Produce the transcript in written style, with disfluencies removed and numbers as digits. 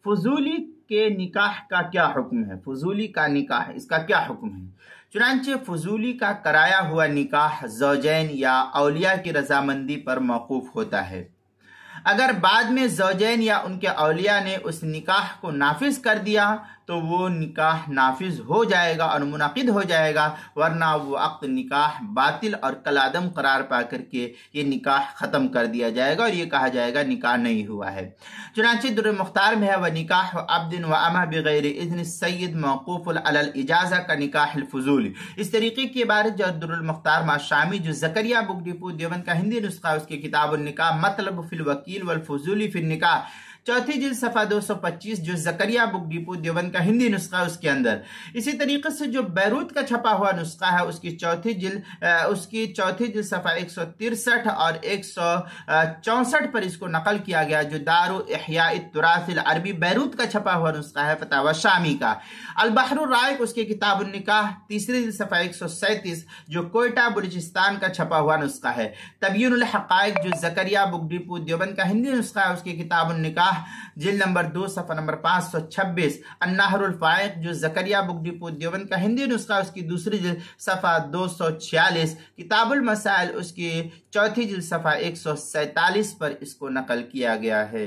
फजूली के निकाह का क्या हुक्म है। फजूली का निकाह, इसका क्या हुक्म है। चुनांचे फजूली का कराया हुआ निकाह ज़ौजैन या औलिया की रजामंदी पर मौकूफ होता है। अगर बाद में ज़ौजैन या उनके औलिया ने उस निकाह को नाफिज कर दिया तो वो निकाह नाफिज हो जाएगा और मुनाकिद हो जाएगा, वरना वो अक़्द निकाह बातिल और कलादम करार पा करके ये निकाह ख़त्म कर दिया जाएगा और ये कहा जाएगा निकाह नहीं हुआ है। चुनांचे दुर्र मुख्तार में है व निकाह अब्दिन व अमा बगैर इज़्न सय्यद मौक़ूफ़ुन अलल इजाज़ा का निकाह फजूल। इस तरीके की इबारत जो दुर्र मुख्तार माशामी जो ज़करिया बुक डिपो देवबंद का हिंदी नुस्खा उसके किताब निकाह मतलब फिल वकील वल फजूली फिल निकाह चौथी जिल्द सफ़ा 225 जो ज़करिया बुक डिपो देवबंद का हिंदी नुस्खा उसके अंदर। इसी तरीके से जो बैरूत का छपा हुआ नुस्खा है उसकी चौथी जिल्द सफ़ा 163 और 164 पर इसको नकल किया गया, जो दारू इहया तुरासिल अरबी बैरूत का छपा हुआ नुस्खा है फतावा शामी का। अल बहरुर राइक उसके किताब निकाह तीसरी जिल्द सफ़ा 137 जो कोयटा बलूचिस्तान का छपा हुआ नुस्खा है। तबयीनुल हक़ाइक़ जो ज़करिया बुक डिपो देवबंद का हिंदी नुस्खा है उसके किताब निकाह जिल्द नंबर 2 सफ़ा नंबर 526। अन्नहरुल फाइक जो ज़करिया बुक डिपो देवबंद का हिंदी नुस्खा उसकी दूसरी जिल्द सफ़ा 246। किताबुल मसाइल उसकी चौथी जिल्द सफ़ा 147 पर इसको नकल किया गया है।